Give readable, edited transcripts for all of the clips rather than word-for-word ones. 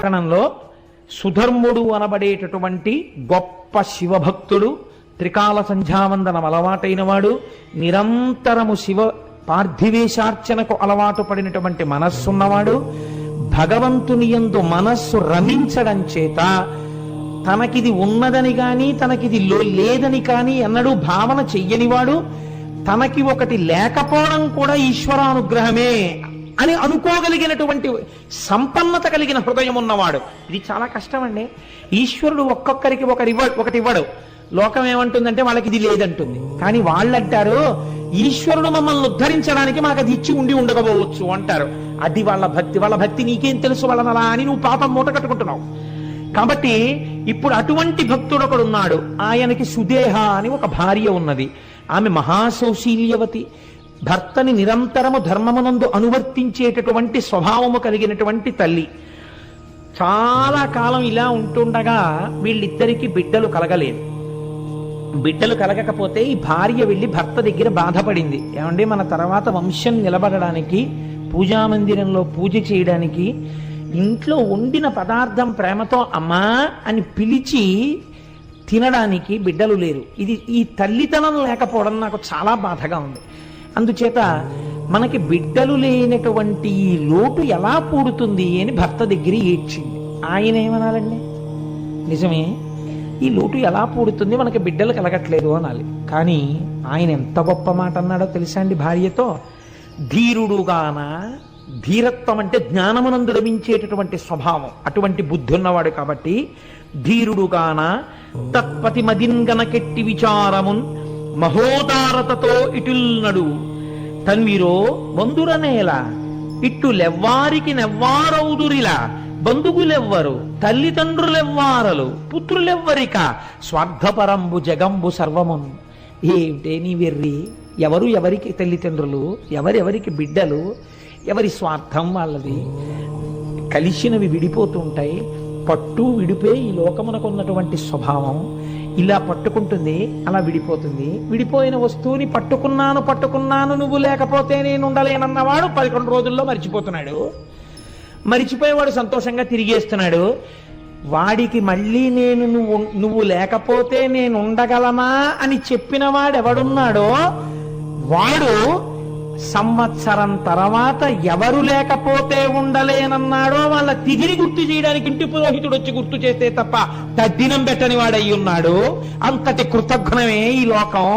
పురాణంలో సుధర్ముడు అనబడేటటువంటి గొప్ప శివభక్తుడు, త్రికాల సంధ్యావందనం అలవాటైన వాడు, నిరంతరము శివ పార్థివేశార్చనకు అలవాటు పడినటువంటి మనస్సున్నవాడు, భగవంతుని యందు మనస్సు రమించడం చేత తనకిది ఉన్నదని కానీ తనకిది లేదని కానీ ఎన్నడూ భావన చెయ్యనివాడు, తనకి ఒకటి లేకపోవడం కూడా ఈశ్వరానుగ్రహమే అని అనుకోగలిగినటువంటి సంపన్నత కలిగిన హృదయం ఉన్నవాడు. ఇది చాలా కష్టం అండి. ఈశ్వరుడు ఒక్కొక్కరికి ఒకటి ఇవ్వడు. లోకం ఏమంటుందంటే వాళ్ళకి ఇది లేదంటుంది. కానీ వాళ్ళు అంటారు ఈశ్వరుడు మమ్మల్ని ఉద్ధరించడానికి మాకు అది ఇచ్చి ఉండకపోవచ్చు అంటారు. అది వాళ్ళ భక్తి. వాళ్ళ భక్తి నీకేం తెలుసు వాళ్ళనలా అని నువ్వు పాపం మూట కట్టుకుంటున్నావు. కాబట్టి ఇప్పుడు అటువంటి భక్తుడు ఒకడు ఉన్నాడు. ఆయనకి సుదేహ అని ఒక భార్య ఉన్నది. ఆమె మహాసౌశీల్యవతి, భర్తని నిరంతరము ధర్మమునందు అనువర్తించేటటువంటి స్వభావము కలిగినటువంటి తల్లి. చాలా కాలం ఇలా ఉంటుండగా వీళ్ళిద్దరికీ బిడ్డలు కలగలేదు. బిడ్డలు కలగకపోతే ఈ భార్య వెళ్ళి భర్త దగ్గర బాధపడింది. ఏమండి, మన తర్వాత వంశం నిలబడడానికి, పూజామందిరంలో పూజ చేయడానికి ఇంట్లో వండిన పదార్థం ప్రేమతో అమ్మా అని పిలిచి తినడానికి బిడ్డలు లేరు. ఈ తల్లితనం లేకపోవడం నాకు చాలా బాధగా ఉంది. అందుచేత మనకి బిడ్డలు లేనటువంటి ఈ లోటు ఎలా పూడుతుంది అని భర్త దగ్గర ఏడ్చింది. ఆయన ఏమనాలండి, నిజమే, ఈ లోటు ఎలా పూడుతుంది, మనకి బిడ్డలు కలగట్లేదు అనాలి. కానీ ఆయన ఎంత గొప్ప మాట అన్నాడో తెలుసా అండి భార్యతో? ధీరుడుగాన, ధీరత్వం అంటే జ్ఞానమునందు రమించేటటువంటి స్వభావం, అటువంటి బుద్ధి ఉన్నవాడు కాబట్టి ధీరుడుగాన తత్పతి మదింగనకెట్టి విచారమున్ మహోదారతతో ఇటుల్నడు తన్విరో బంధురనేల ఇట్టు లెవ్వారికి నెవ్వారౌదురిలా బంధువులెవ్వరు తల్లిదండ్రులెవ్వారలు పుత్రులెవ్వరిక స్వార్థపరంబు జగంబు సర్వమున్. ఏమిటే నీ వెర్రి? ఎవరికి తల్లిదండ్రులు, ఎవరెవరికి బిడ్డలు, ఎవరి స్వార్థం వాళ్ళది. కలిసినవి విడిపోతుంటాయి. పట్టు విడిపోయి ఈ లోకమునకు ఉన్నటువంటి స్వభావం ఇలా పట్టుకుంటుంది, అలా విడిపోతుంది. విడిపోయిన వస్తువుని పట్టుకున్నాను నువ్వు లేకపోతే నేను ఉండలేనన్నవాడు 11 రోజుల్లో మర్చిపోతున్నాడు. మరిచిపోయేవాడు సంతోషంగా తిరిగేస్తున్నాడు. వాడికి మళ్ళీ నువ్వు లేకపోతే నేను ఉండగలనా అని చెప్పిన వాడెవడున్నాడో వాడు సంవత్సరం తర్వాత ఎవరు లేకపోతే ఉండలేనన్నాడో వాళ్ళ తిగిరి గుర్తు చేయడానికి ఇంటి పురోహితుడు వచ్చి గుర్తు చేస్తే తప్ప తద్దినం పెట్టని వాడయి ఉన్నాడు. అంతటి కృతజ్ఞమే ఈ లోకం.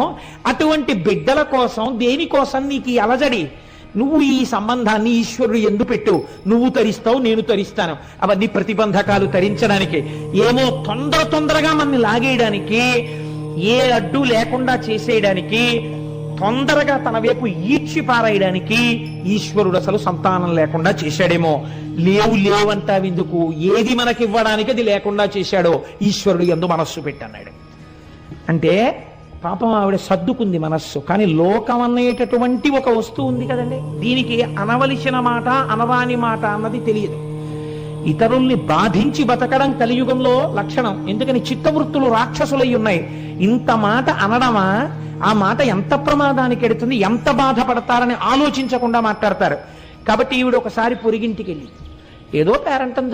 అటువంటి బిడ్డల కోసం, దేనికోసం నీకు ఈ అలజడి? నువ్వు ఈ సంబంధాన్ని ఈశ్వరుడు ఎందు పెట్టు. నువ్వు తరిస్తావు, నేను తరిస్తాను. అవన్నీ ప్రతిబంధకాలు తరించడానికి, ఏమో తొందరగా మనల్ని లాగేయడానికి, ఏ అడ్డు లేకుండా చేసేయడానికి, తొందరగా తన వైపు ఈడ్చి పారాయడానికి ఈశ్వరుడు అసలు సంతానం లేకుండా చేశాడేమో. లేవంటావెందుకు? ఏది మనకివ్వడానికి అది లేకుండా చేశాడో ఈశ్వరుడు యందు మనస్సు పెట్టన్నాడు. అంటే పాపం ఆవిడ సర్దుకుంది మనస్సు. కానీ లోకం అనేటటువంటి ఒక వస్తువు ఉంది కదండి, దీనికి అనవలసిన మాట అనవాని మాట అన్నది తెలియదు. ఇతరుల్ని బాధించి బతకడం కలియుగంలో లక్షణం. ఎందుకని చిత్తవృత్తులు రాక్షసులై ఉన్నాయి. ఇంత మాట అనడమా? ఆ మాట ఎంత ప్రమాదానికి ఎడుతుంది, ఎంత బాధపడతారని ఆలోచించకుండా మాట్లాడతారు. కాబట్టి ఈవిడ ఒకసారి పొరిగింటికి వెళ్ళి ఏదో పేరంటం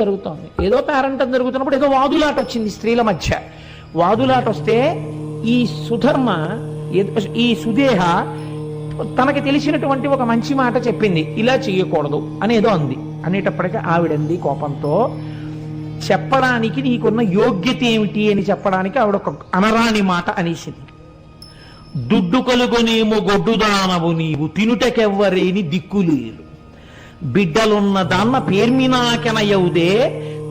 జరుగుతున్నప్పుడు ఏదో వాదులాట వచ్చింది స్త్రీల మధ్య. వాదులాట వస్తే ఈ సుదేహ తనకి తెలిసినటువంటి ఒక మంచి మాట చెప్పింది. ఇలా చేయకూడదు అనేదో అంది. అనేటప్పటికీ ఆవిడంది కోపంతో, చెప్పడానికి నీకున్న యోగ్యత ఏమిటి అని చెప్పడానికి ఆవిడ ఒక అనరాని మాట అనేసింది. దుడ్డు కలుగునేమో గొడ్డుదానవు నీవు తినుటకెవ్వరేని దిక్కులేరు బిడ్డలున్న దాన్న పేర్మినాకెనయవుదే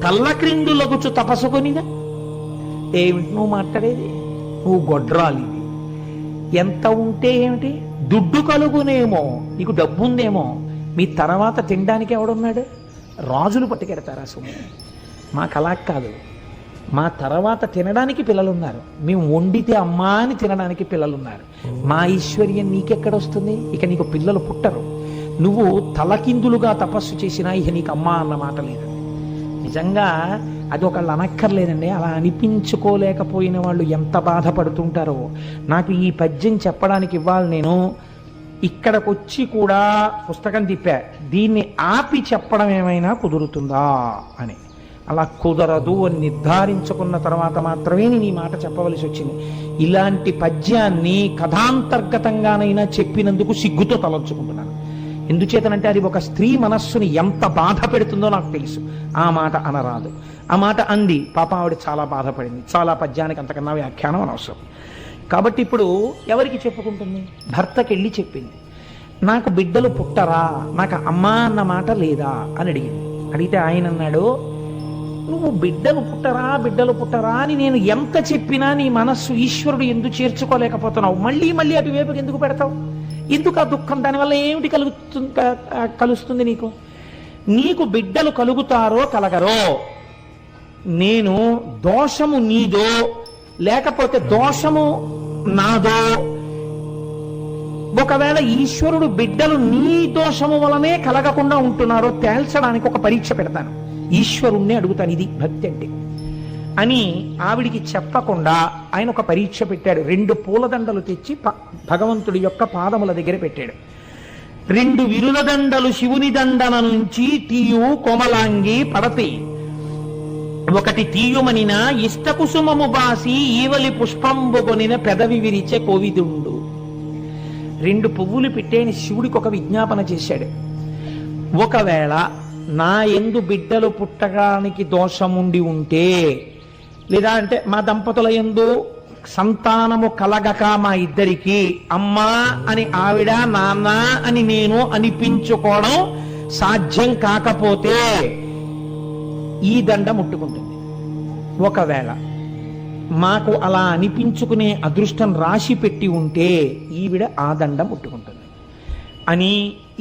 తల్ల క్రిందులగుచు తపసుకొనిగా. ఏమిటి నువ్వు మాట్లాడేది? నువ్వు గొడ్రాలి. ఎంత ఉంటే ఏమిటి? దుడ్డు కలుగునేమో, నీకు డబ్బు ఉందేమో, మీ తర్వాత తినడానికి ఎవడున్నాడు? రాజులు పట్టుకెడతారా సొమ్ము? మాకు అలా కాదు. మా తర్వాత తినడానికి పిల్లలున్నారు. మేము వండితే అమ్మా అని తినడానికి పిల్లలున్నారు. మా ఐశ్వర్యం నీకెక్కడొస్తుంది? ఇక నీకు పిల్లలు పుట్టరు. నువ్వు తలకిందులుగా తపస్సు చేసినా ఇక నీకు అమ్మా అన్న మాట లేదు. నిజంగా అది ఒకళ్ళు అనక్కర్లేదండి. అలా అనిపించుకోలేకపోయిన వాళ్ళు ఎంత బాధపడుతుంటారో. నాకు ఈ పద్యం చెప్పడానికి ఇవ్వాలి, నేను ఇక్కడికొచ్చి కూడా పుస్తకం తిప్పా, దీన్ని ఆపి చెప్పడం ఏమైనా కుదురుతుందా అని. అలా కుదరదు అని నిర్ధారించుకున్న తర్వాత మాత్రమే నేను ఈ మాట చెప్పవలసి వచ్చింది. ఇలాంటి పద్యాన్ని కథాంతర్గతంగానైనా చెప్పినందుకు సిగ్గుతో తలంచుకుంటున్నాను. ఎందుచేతనంటే అది ఒక స్త్రీ మనస్సుని ఎంత బాధ పెడుతుందో నాకు తెలుసు. ఆ మాట అనరాదు. ఆ మాట అంది, పాప ఆవిడ చాలా బాధపడింది. చాలా పద్యానికి అంతకన్నా వ్యాఖ్యానం అనవసరం. కాబట్టి ఇప్పుడు ఎవరికి చెప్పుకుంటుంది? భర్తకెళ్ళి చెప్పింది, నాకు బిడ్డలు పుట్టరా, నాకు అమ్మా అన్న మాట లేదా అని అడిగింది. అడిగితే ఆయన అన్నాడు, నువ్వు బిడ్డలు పుట్టరా అని నేను ఎంత చెప్పినా నీ మనస్సు ఈశ్వరుడు ఎందుకు చేర్చుకోలేకపోతున్నావు? మళ్ళీ మళ్ళీ అటువైపుకి ఎందుకు పెడతావు? ఎందుకు ఆ దుఃఖం? దానివల్ల ఏమిటి కలుస్తుంది నీకు? నీకు బిడ్డలు కలుగుతారో కలగరో, నేను దోషము నీదో లేకపోతే దోషము నాదో, ఒకవేళ ఈశ్వరుడు బిడ్డలు నీ దోషము వలనే కలగకుండా ఉంటున్నారో తేల్చడానికి ఒక పరీక్ష పెడతాను, ఈశ్వరుణ్ణి అడుగుతాను, ఇది భక్తి అంటే అని ఆవిడికి చెప్పకుండా ఆయన ఒక పరీక్ష పెట్టాడు. 2 పూలదండలు తెచ్చి భగవంతుడి యొక్క పాదముల దగ్గర పెట్టాడు. 2 విరుల దండలు శివుని దండన నుంచి తీయు కోమలాంగి పడతి, ఒకటి తీయుమనిన ఇష్టకుసుమము బాసి ఈవలి పుష్పంబుగొనిన పెదవి విరిచే కోవిదుండు. 2 పువ్వులు పెట్టేని శివుడికి ఒక విజ్ఞాపన చేశాడు. ఒకవేళ నా యందు బిడ్డలు పుట్టడానికి దోషముండి ఉంటే, లేదా అంటే మా దంపతుల యందు సంతానము కలగక మా ఇద్దరికి అమ్మా అని ఆవిడ, నాన్న అని నేను అనిపించుకోవడం సాధ్యం కాకపోతే ఈ దండ ముట్టుకుంటుంది. ఒకవేళ మాకు అలా అనిపించుకునే అదృష్టం రాశి పెట్టి ఉంటే ఈవిడ ఆ దండ ముట్టుకుంటుంది అని,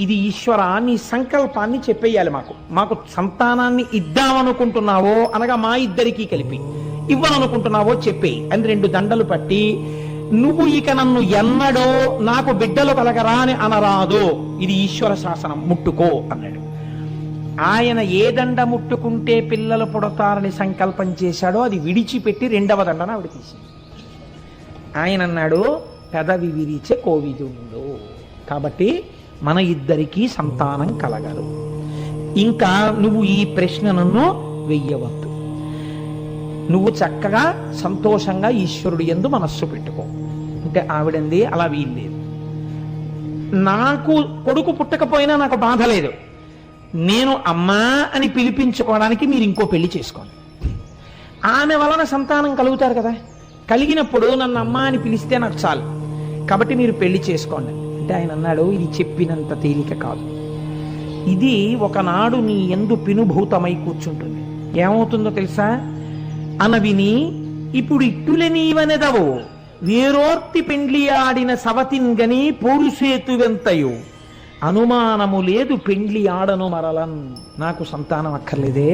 ఇది ఈశ్వర నీ సంకల్పాన్ని చెప్పేయాలి. మాకు సంతానాన్ని ఇద్దామనుకుంటున్నావో అనగా మా ఇద్దరికీ కలిపి ఇవ్వననుకుంటున్నావో చెప్పేయి అని 2 దండలు పట్టి, నువ్వు ఇక నన్ను ఎన్నడో నాకు బిడ్డలు కలగరా అని అనరాదు, ఇది ఈశ్వర శాసనం, ముట్టుకో అన్నాడు. ఆయన ఏ దండ ముట్టుకుంటే పిల్లలు పుడతారని సంకల్పం చేశాడో అది విడిచిపెట్టి 2వ దండన ఆవిడ తీసింది. ఆయన అన్నాడు, పెదవి విరిచే కోవిదుండు, కాబట్టి మన ఇద్దరికీ సంతానం కలగరు, ఇంకా నువ్వు ఈ ప్రశ్నను వెయ్యవద్దు, నువ్వు చక్కగా సంతోషంగా ఈశ్వరుడు యందు మనస్సు పెట్టుకో అంటే ఆవిడంది, అలా వీల్లేదు, నాకు కొడుకు పుట్టకపోయినా నాకు బాధ లేదు, నేను అమ్మా అని పిలిపించుకోవడానికి మీరు ఇంకో పెళ్లి చేసుకోండి, ఆమె వలన సంతానం కలుగుతారు కదా, కలిగినప్పుడు నన్ను అమ్మా అని పిలిస్తే నాకు చాలు, కాబట్టి మీరు పెళ్లి చేసుకోండి అంటే ఆయన అన్నాడు, ఇది చెప్పినంత తేలిక కాదు, ఇది ఒకనాడు నీ యందు పినుభూతమై కూర్చుంటుంది. ఏమవుతుందో తెలుసా? అనవిని ఇప్పుడు ఇట్టులే నీవనెదవు వేరోర్తి పెండ్లి ఆడిన సవతిన్గని పోరుసేతువెంతయు అనుమానము లేదు పెండ్లి ఆడను మరలన్. నాకు సంతానం అక్కర్లేదే,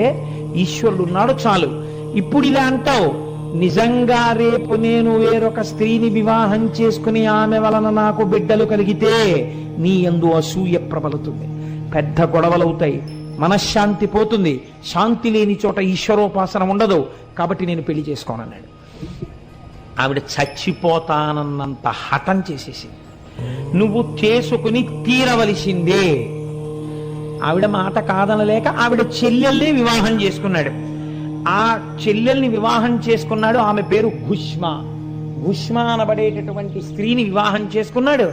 ఈశ్వరుడు ఉన్నాడు చాలు. ఇప్పుడు ఇలా అంటావు, నిజంగా రేపు నేను వేరొక స్త్రీని వివాహం చేసుకుని ఆమె వలన నాకు బిడ్డలు కలిగితే నీ యందు అసూయ ప్రబలుతుంది, పెద్ద గొడవలవుతాయి, మనశ్శాంతి పోతుంది, శాంతి లేని చోట ఈశ్వరోపాసన ఉండదు, కాబట్టి నేను పెళ్లి చేసుకోనన్నాడు. ఆవిడ చచ్చిపోతానన్నంత హఠం చేసేసింది. నువ్వు చేసుకుని తీరవలసిందే. ఆవిడ మాట కాదనలేక ఆవిడ చెల్లెల్ని వివాహం చేసుకున్నాడు. ఆ చెల్లెల్ని వివాహం చేసుకున్నాడు, ఆమె పేరు భుష్మ. భుష్మ అనబడేటటువంటి స్త్రీని వివాహం చేసుకున్నాడు.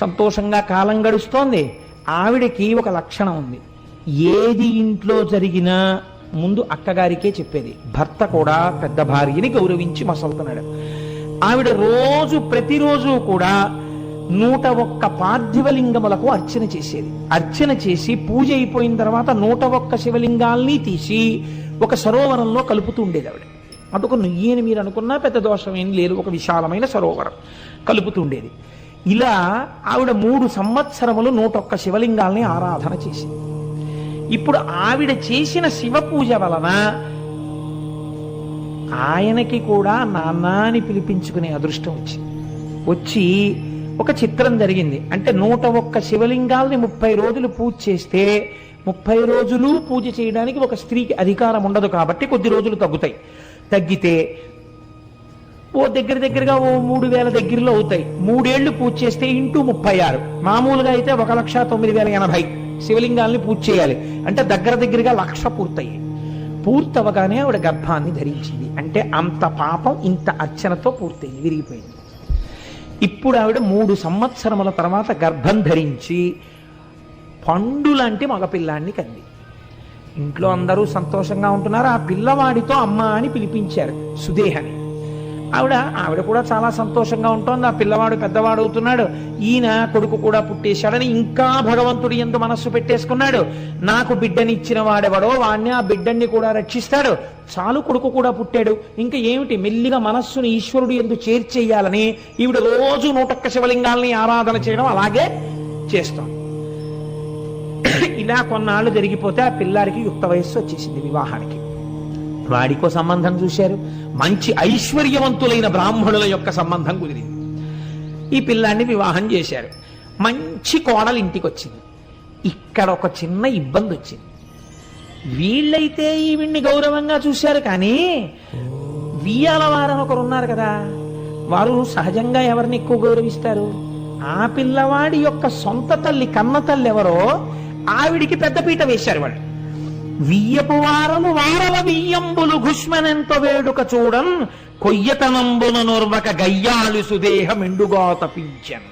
సంతోషంగా కాలం గడుస్తోంది. ఆవిడకి ఒక లక్షణం ఉంది, ఏది ఇంట్లో జరిగినా ముందు అక్కగారికే చెప్పేది. భర్త కూడా పెద్ద భార్యని గౌరవించి మసలుతున్నాడు. ఆవిడ ప్రతిరోజు కూడా 101 పార్థివలింగములకు అర్చన చేసేది. అర్చన చేసి పూజ అయిపోయిన తర్వాత 101 శివలింగాల్ని తీసి ఒక సరోవరంలో కలుపుతూ ఉండేది ఆవిడ. అదొక నుయ్యి అని మీరు అనుకున్నా పెద్ద దోషం ఏం లేదు, ఒక విశాలమైన సరోవరం కలుపుతూ ఉండేది. ఇలా ఆవిడ 3 సంవత్సరములు 101 శివలింగాల్ని ఆరాధన చేసింది. ఇప్పుడు ఆవిడ చేసిన శివ పూజ వలన ఆయనకి కూడా నాన్న అని పిలిపించుకునే అదృష్టం వచ్చి ఒక చిత్రం జరిగింది. అంటే 101 శివలింగాల్ని 30 రోజులు పూజ చేస్తే 30 రోజులు పూజ చేయడానికి ఒక స్త్రీకి అధికారం ఉండదు, కాబట్టి కొద్ది రోజులు తగ్గితే దగ్గరగా 3000 దగ్గరలో అవుతాయి. 3 ఏళ్లు పూజ చేస్తే ఇంటూ 36, మామూలుగా అయితే 1,09,080 శివలింగాల్ని పూజ చేయాలి. అంటే దగ్గరగా 1,00,000 పూర్తయ్యాయి. పూర్తవగానే ఆవిడ గర్భాన్ని ధరించింది. అంటే అంత పాపం ఇంత అర్చనతో పూర్తయింది, విరిగిపోయింది. ఇప్పుడు ఆవిడ 3 సంవత్సరముల తర్వాత గర్భం ధరించి పండులాంటి మగపిల్లాన్ని కంది. ఇంట్లో అందరూ సంతోషంగా ఉంటున్నారు. ఆ పిల్లవాడితో అమ్మ అని పిలిపించారు సుదేహని. ఆవిడ కూడా చాలా సంతోషంగా ఉంటుంది. ఆ పిల్లవాడు పెద్దవాడు అవుతున్నాడు, ఈయన కొడుకు కూడా పుట్టేశాడని ఇంకా భగవంతుడి యందు మనస్సు పెట్టేసుకున్నాడు. నాకు బిడ్డనిచ్చిన వాడెవడో వాణ్ణి, ఆ బిడ్డని కూడా రక్షిస్తాడు, చాలు కొడుకు కూడా పుట్టాడు, ఇంకా ఏమిటి, మెల్లిగా మనస్సుని ఈశ్వరుడు యందు చేర్చేయాలని ఈవిడ రోజు 101 శివలింగాల్ని ఆరాధన చేయడం అలాగే చేస్తాం. ఇలా కొన్నాళ్ళు జరిగిపోతే ఆ పిల్లాడికి యుక్త వయస్సు వచ్చేసింది వివాహానికి. వాడికో సంబంధం చూశారు, మంచి ఐశ్వర్యవంతులైన బ్రాహ్మణుల యొక్క సంబంధం కుదిరింది. ఈ పిల్లాన్ని వివాహం చేశారు. మంచి కోడలు ఇంటికి వచ్చింది. ఇక్కడ ఒక చిన్న ఇబ్బంది వచ్చింది. వీళ్ళైతే ఈవిడ్ని గౌరవంగా చూశారు, కానీ వియ్యాల వారని ఒకరు ఉన్నారు కదా, వారు సహజంగా ఎవరిని ఎక్కువ గౌరవిస్తారు? ఆ పిల్లవాడి యొక్క సొంత తల్లి, కన్న తల్లి ఎవరో ఆవిడికి పెద్దపీట వేశారు వాళ్ళు. వియ్యపు వారము వారల వియ్యంబులు ఘుష్మనెంత వేడుక చూడన్ కొయ్యతనంబున నొర్వక గయ్యాలు సుదేహ మెండుగా తపించన్.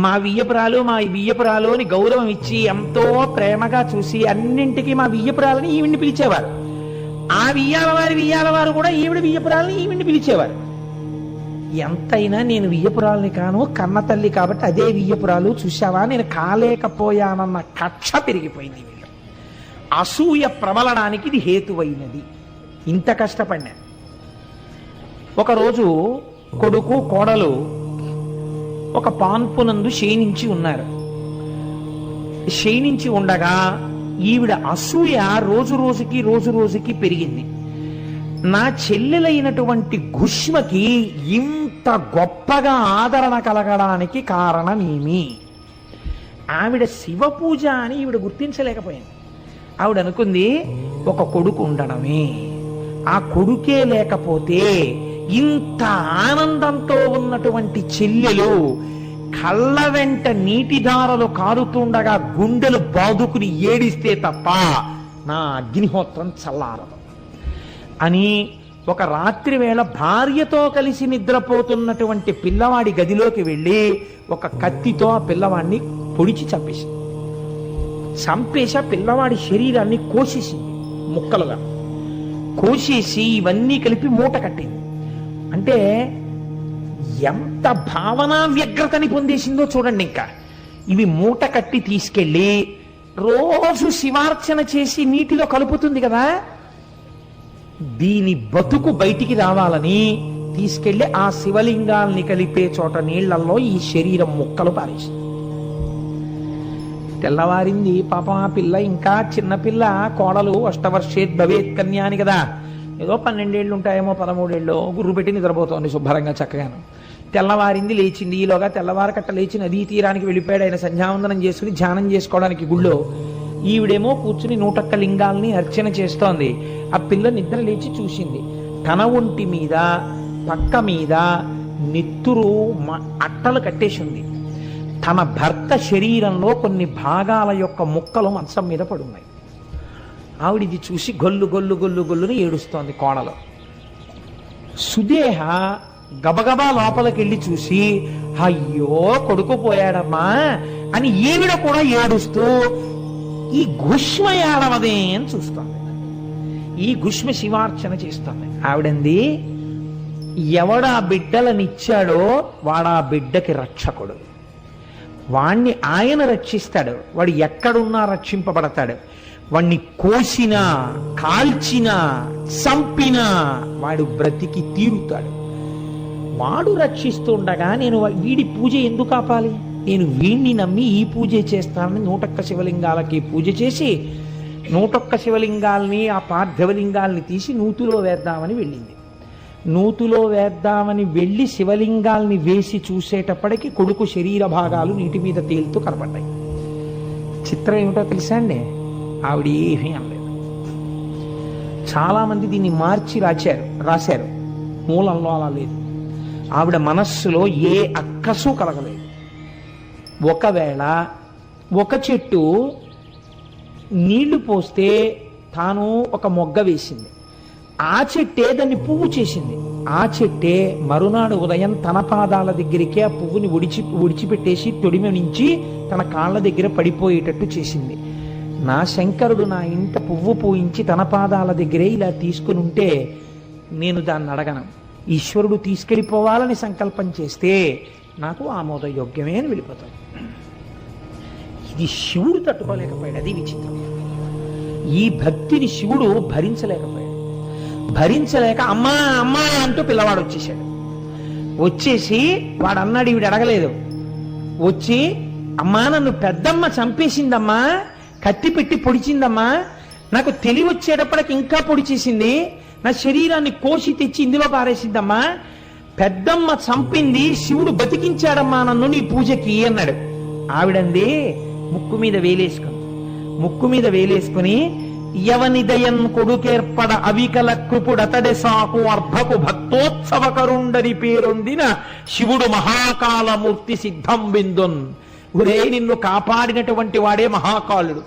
మా వియ్యపురాలు అని గౌరవం ఇచ్చి ఎంతో ప్రేమగా చూసి అన్నింటికి మా వియ్యపురాలని ఈవిడ్ని పిలిచేవారు. ఆ వియ్యాల వారు కూడా ఈవిడ వియ్యపురాలని ఈవిడ్ని పిలిచేవారు. ఎంతైనా నేను వియ్యపురాలని కాను, కన్న తల్లి కాబట్టి అదే వియ్యపురాలు, చూశావా నేను కాలేకపోయానన్న కక్ష పెరిగిపోయింది. అసూయ ప్రబలడానికి ఇది హేతువైనది. ఇంత కష్టపడినా ఒకరోజు కొడుకు కోడలు ఒక పాన్పునందు శయనించి ఉన్నారు. శయనించి ఉండగా ఈవిడ అసూయ రోజు రోజుకి పెరిగింది. నా చెల్లెలైనటువంటి ఘుష్మకి ఇంత గొప్పగా ఆదరణ కలగడానికి కారణమేమి? ఆవిడ శివ పూజ అని ఈవిడ గుర్తించలేకపోయింది. ఆవిడ అనుకుంది ఒక కొడుకు ఉండడమే, ఆ కొడుకే లేకపోతే ఇంత ఆనందంతో ఉన్నటువంటి చెల్లెలు కళ్ళ వెంట నీటిధారలు కారుతుండగా గుండెలు బాదుకుని ఏడిస్తే తప్ప నా అగ్నిహోత్రం చల్లారదు అని ఒక రాత్రి వేళ భార్యతో కలిసి నిద్రపోతున్నటువంటి పిల్లవాడి గదిలోకి వెళ్ళి ఒక కత్తితో ఆ పిల్లవాడిని పొడిచి చంపేసి ఆ పిల్లవాడి శరీరాన్ని కోసేసింది, ముక్కలుగా కోసేసి ఇవన్నీ కలిపి మూట కట్టింది. అంటే ఎంత భావనా వ్యగ్రతని పొందేసిందో చూడండి. ఇంకా ఇవి మూట కట్టి తీసుకెళ్ళి రోజు శివార్చన చేసి నీటిలో కలుపుతుంది కదా, దీని బతుకు బయటికి రావాలని తీసుకెళ్లి ఆ శివలింగాల్ని కలిపే చోట నీళ్లలో ఈ శరీరం ముక్కలు పారేసింది. తెల్లవారింది. పాపం ఆ పిల్ల ఇంకా చిన్నపిల్ల, కోడలు అష్టవర్షేత్ భవేత్ కన్యా అని కదా, ఏదో 12 ఏళ్ళు ఉంటాయేమో, 13 ఏళ్ళు, గుర్రు పెట్టి నిద్రపోతోంది శుభ్రంగా చక్కగాను. తెల్లవారింది, లేచింది. ఈలోగా తెల్లవారకట్ట లేచి నదీ తీరానికి వెళ్ళిపోయాడు. ఆయన సంధ్యావందనం చేసుకుని ధ్యానం చేసుకోవడానికి గుళ్ళో. ఈవిడేమో కూర్చుని 101 లింగాల్ని అర్చన చేస్తోంది. ఆ పిల్ల నిద్ర లేచి చూసింది, తన ఒంటి మీద పక్క మీద నెత్తురు అట్టలు కట్టేసి ఉంది. తన భర్త శరీరంలో కొన్ని భాగాల యొక్క ముక్కలు మంచం మీద పడున్నాయి. ఆవిడిది చూసి గొల్లుని ఏడుస్తోంది కోడలు. సుదేహ గబగబా లోపలికెళ్ళి చూసి, అయ్యో కొడుకు పోయాడమ్మా అని ఈవిడ కూడా ఏడుస్తూ ఈ ఘుష్మ ఏడవదే అని చూస్తోంది. ఈ ఘుష్మ శివార్చన చేస్తోంది. ఆవిడంది, ఎవడా బిడ్డలనిచ్చాడో వాడా బిడ్డకి రక్షకుడు, వాణ్ణి ఆయన రక్షిస్తాడు, వాడు ఎక్కడున్నా రక్షింపబడతాడు. వాణ్ణి కోసినా కాల్చినా చంపినా వాడు బ్రతికి తీరుతాడు. వాడు రక్షిస్తుండగా నేను వీడి పూజ ఎందుకు ఆపాలి? నేను వీణ్ణి నమ్మి ఈ పూజ చేస్తానని 101 శివలింగాలకి పూజ చేసి 101 శివలింగాల్ని, ఆ పార్థివలింగాల్ని తీసి నూతిలో వేద్దామని వెళ్ళింది. నూతిలో వేద్దామని వెళ్ళి శివలింగాల్ని వేసి చూసేటప్పటికి కొడుకు శరీర భాగాలు నీటి మీద తేలుతూ కనపడ్డాయి. చిత్రం ఏమిటో తెలుసా అండి? ఆవిడ ఏమీ అనలేదు. చాలా మంది దీన్ని మార్చి రాశారు. మూలంలో అలా లేదు. ఆవిడ మనస్సులో ఏ అక్కసు కలగలేదు. ఒకవేళ ఒక చెట్టు నీళ్లు పోస్తే తాను ఒక మొగ్గ వేసింది. ఆ చెట్టే దాన్ని పువ్వు చేసింది. ఆ చెట్టే మరునాడు ఉదయం తన పాదాల దగ్గరికే ఆ పువ్వుని ఒడిచిపెట్టేసి తొడిమ నుంచి తన కాళ్ళ దగ్గర పడిపోయేటట్టు చేసింది. నా శంకరుడు నా ఇంట పువ్వు పూయించి తన పాదాల దగ్గరే ఇలా తీసుకుని ఉంటే నేను దాన్ని అడగను. ఈశ్వరుడు తీసుకెళ్ళిపోవాలని సంకల్పం చేస్తే నాకు ఆమోదయోగ్యమే అని వెళ్ళిపోతాడు. ఇది శివుడు తట్టుకోలేకపోయాడు. అది విచిత్రం. ఈ భక్తిని శివుడు భరించలేకపోయాడు. భరించలేక అమ్మా అమ్మా అంటూ పిల్లవాడు వచ్చేసాడు. వచ్చేసి వాడు అన్నాడు, ఈవిడ అడగలేదు. వచ్చి అమ్మా నన్ను పెద్దమ్మ చంపేసిందమ్మా, కత్తి పెట్టి పొడిచిందమ్మా, నాకు తెలివి వచ్చేటప్పటికి ఇంకా పొడి చేసింది, నా శరీరాన్ని కోసి తెచ్చి ఇందులో పారేసిందమ్మా, పెద్దమ్మ చంపింది, శివుడు బతికించాడమ్మా నన్ను నీ పూజకి అన్నాడు. ఆవిడంది ముక్కు మీద వేలేసుకుని యవనిదయన్ కొడుకేర్పడ అవికల కృపుడతడే సాకు అర్భకు భక్తోత్సవకరుండని పేరొందిన శివుడు మహాకాలమూర్తి సిద్ధం బిందున్. ఒరే నిన్ను కాపాడినటువంటి వాడే మహాకాలుడు,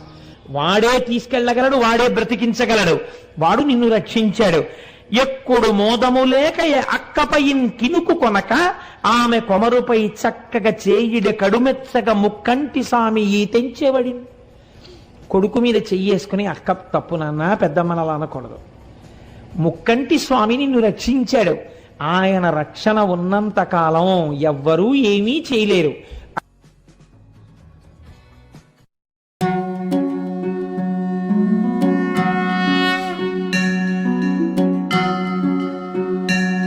వాడే తీసుకెళ్లగలడు, వాడే బ్రతికించగలడు, వాడు నిన్ను రక్షించాడు. ఎక్కుడు మోదము లేక అక్కపైన్ కినుకు కొనక ఆమె కొమరుపై చక్కగా చేయిడ కడుమెచ్చగా ముక్కంటి సామి ఈ తెంచేవడి. కొడుకు మీద చెయ్యేసుకుని అక్క తప్పు నాన్న పెద్దమ్మనలా అనకూడదు, ముక్కంటి స్వామి నిన్ను రక్షించాడు, ఆయన రక్షణ ఉన్నంత కాలం ఎవ్వరూ ఏమీ చేయలేరు.